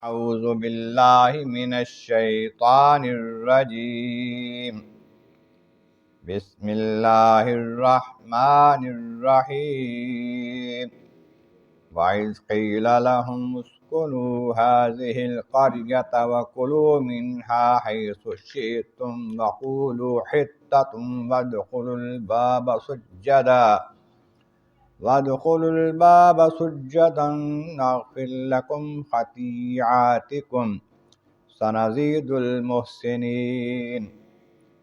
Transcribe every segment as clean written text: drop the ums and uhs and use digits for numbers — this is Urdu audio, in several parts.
اعوذ باللہ من الشیطان الرجیم بسم اللہ الرحمن الرحیم وَإِذْ قِيلَ لَهُمُ اسْكُنُوا هَٰذِهِ الْقَرْيَةَ وَكُلُوا مِنْهَا حَيْثُ شِئْتُمْ وَقُولُوا حِطَّةٌ وَادْخُلُوا الْبَابَ سُجَّدًا نَغْفِرْ لَكُمْ خَطِيئَاتِكُمْ سَنَزِيدُ الْمُحْسِنِينَ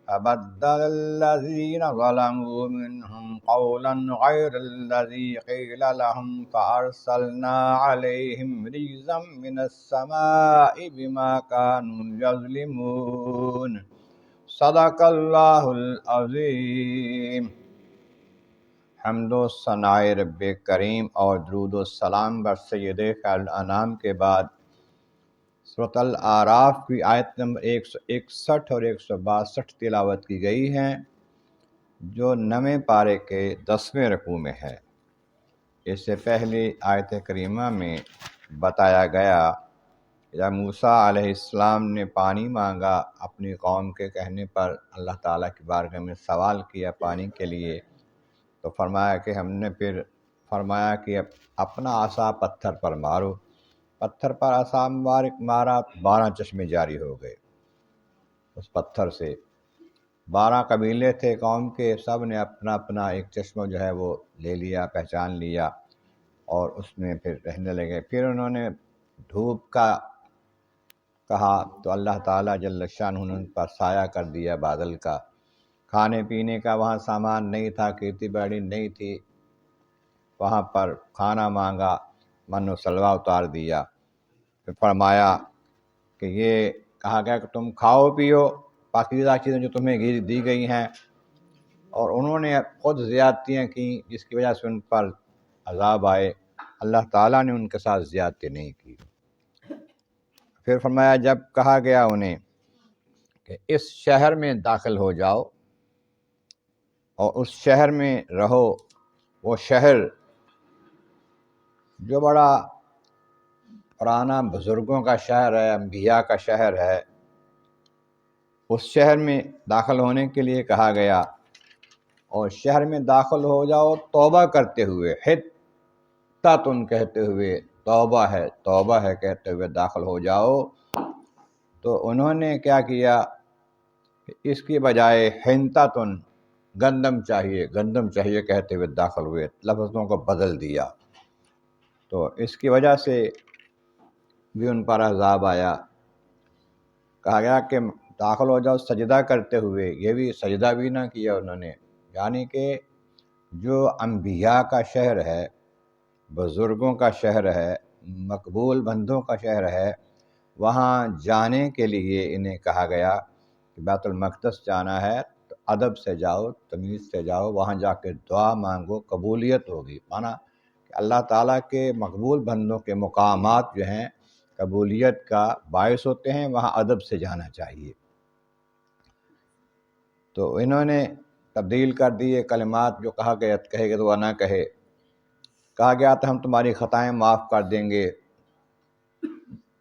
فَبَدَّلَ الَّذِينَ ظَلَمُوا مِنْهُمْ قَوْلًا غَيْرَ الَّذِي قِيلَ لَهُمْ فَأَرْسَلْنَا عَلَيْهِمْ رِجْزًا مِّنَ السَّمَاءِ بِمَا كَانُوا يَظْلِمُونَ صدق اللہ العظیم۔ حمد و ثناء رب کریم اور درود و سلام بر سید خیر الانام کے بعد سورۃ الاعراف کی آیت نمبر 161 اور 162 تلاوت کی گئی ہیں، جو 9ویں پارے کے 10ویں رکوع میں ہے۔ اس سے پہلے آیت کریمہ میں بتایا گیا جب موسیٰ علیہ السلام نے پانی مانگا اپنی قوم کے کہنے پر، اللہ تعالیٰ کی بارگاہ میں سوال کیا پانی کے لیے، تو فرمایا کہ ہم نے پھر فرمایا کہ اپنا عصا پتھر پر مارو، پتھر پر عصا مبارک مارا، 12 چشمے جاری ہو گئے۔ اس پتھر سے 12 قبیلے تھے قوم کے، سب نے اپنا اپنا ایک چشمہ جو ہے وہ لے لیا، پہچان لیا، اور اس میں پھر رہنے لگے۔ پھر انہوں نے دھوپ کا کہا تو اللہ تعالیٰ جل شانہ نے ان پر سایہ کر دیا بادل کا۔ کھانے پینے کا وہاں سامان نہیں تھا، کھیتی باڑی نہیں تھی، وہاں پر کھانا مانگا، من و سلوہ اتار دیا۔ پھر فرمایا کہ یہ کہا گیا کہ تم کھاؤ پیو پاکیزہ چیزیں جو تمہیں دی گئی ہیں، اور انہوں نے خود زیادتیاں کیں جس کی وجہ سے ان پر عذاب آئے۔ اللہ تعالیٰ نے ان کے ساتھ زیادتی نہیں کی۔ پھر فرمایا جب کہا گیا انہیں کہ اس شہر میں داخل ہو جاؤ اور اس شہر میں رہو، وہ شہر جو بڑا پرانا بزرگوں کا شہر ہے، انبیاء کا شہر ہے، اس شہر میں داخل ہونے کے لیے کہا گیا، اور شہر میں داخل ہو جاؤ توبہ کرتے ہوئے، حطۃ کہتے ہوئے، توبہ ہے کہتے ہوئے داخل ہو جاؤ۔ تو انہوں نے کیا کیا، اس کی بجائے حنطۃ گندم چاہیے کہتے ہوئے داخل ہوئے، لفظوں کو بدل دیا، تو اس کی وجہ سے بھی ان پر عذاب آیا۔ کہا گیا کہ داخل ہو جاؤ سجدہ کرتے ہوئے، یہ بھی سجدہ بھی نہ کیا انہوں نے، یعنی کہ جو انبیاء کا شہر ہے، بزرگوں کا شہر ہے، مقبول بندوں کا شہر ہے، وہاں جانے کے لیے انہیں کہا گیا کہ بیت المقدس جانا ہے تو ادب سے جاؤ، تمیز سے جاؤ، وہاں جا کے دعا مانگو، قبولیت ہوگی۔ مانا کہ اللہ تعالیٰ کے مقبول بندوں کے مقامات جو ہیں قبولیت کا باعث ہوتے ہیں، وہاں ادب سے جانا چاہیے۔ تو انہوں نے تبدیل کر دیے کلمات، جو کہے گا تو وہ نہ کہے۔ کہا گیا تو ہم تمہاری خطائیں معاف کر دیں گے،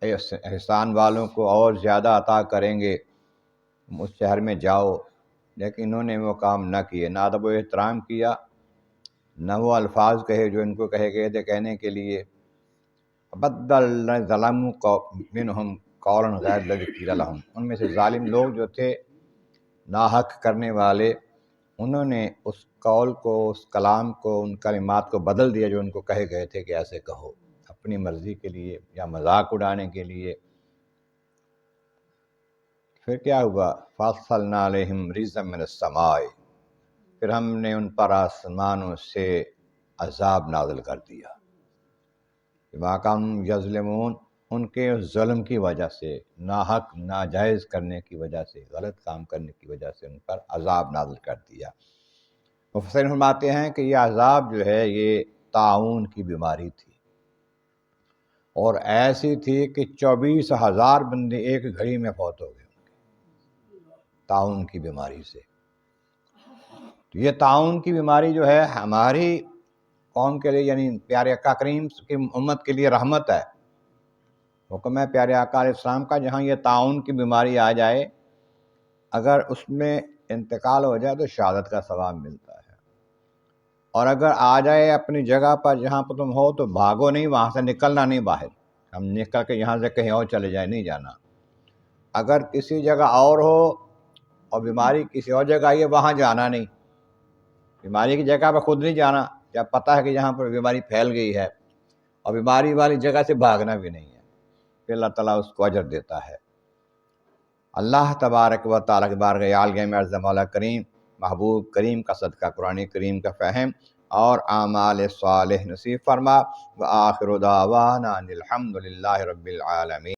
احسان والوں کو اور زیادہ عطا کریں گے، اس شہر میں جاؤ۔ لیکن انہوں نے وہ کام نہ کیے، نہ ادب و احترام کیا، نہ وہ الفاظ کہے جو ان کو کہے گئے تھے کہنے کے لیے۔ بدل ظلموا منہم قولا غیر الذی قیل لہم، ان میں سے ظالم لوگ جو تھے ناحق کرنے والے، انہوں نے اس قول کو، اس کلام کو، ان کلمات کو بدل دیا جو ان کو کہے گئے تھے کہ ایسے کہو، اپنی مرضی کے لیے یا مذاق اڑانے کے لیے۔ پھر کیا ہوا، فَأَرْسَلْنَا عَلَيْهِمْ رِجْزًا مِّنَ السَّمَاءِ، پھر ہم نے ان پر آسمانوں سے عذاب نازل کر دیا، بِمَا كَانُوا يَظْلِمُونَ، ان کے ظلم کی وجہ سے، ناحق ناجائز کرنے کی وجہ سے، غلط کام کرنے کی وجہ سے ان پر عذاب نازل کر دیا۔ مفسرین فرماتے ہیں کہ یہ عذاب جو ہے یہ طاعون کی بیماری تھی، اور ایسی تھی کہ 24,000 بندے ایک گھڑی میں فوت ہو گئے طاعون کی بیماری سے۔ تو یہ طاعون کی بیماری جو ہے ہماری قوم کے لیے، یعنی پیارے آقا کریم کی امت کے لیے رحمت ہے، حکم ہے پیارے آقا علیہ السلام کا، جہاں یہ طاعون کی بیماری آ جائے، اگر اس میں انتقال ہو جائے تو شہادت کا ثواب ملتا ہے، اور اگر آ جائے اپنی جگہ پر جہاں پر تم ہو تو بھاگو نہیں، وہاں سے نکلنا نہیں باہر، ہم نکل کے یہاں سے کہیں اور چلے جائیں، نہیں جانا۔ اگر کسی جگہ اور ہو اور بیماری کسی اور جگہ آئی ہے، وہاں جانا نہیں، بیماری کی جگہ پہ خود نہیں جانا جب پتہ ہے کہ یہاں پر بیماری پھیل گئی ہے، اور بیماری والی جگہ سے بھاگنا بھی نہیں ہے، پھر اللہ تعالیٰ اس کو اجر دیتا ہے۔ اللہ تبارک و تعالیٰ کے بارگاہ عالیہ میں عرض مولا کریم، محبوب کریم کا صدقہ قرآن کریم کا فہم اور اعمال صالح نصیب فرما، وآخر دعوانا ان الحمد للہ رب العالمین۔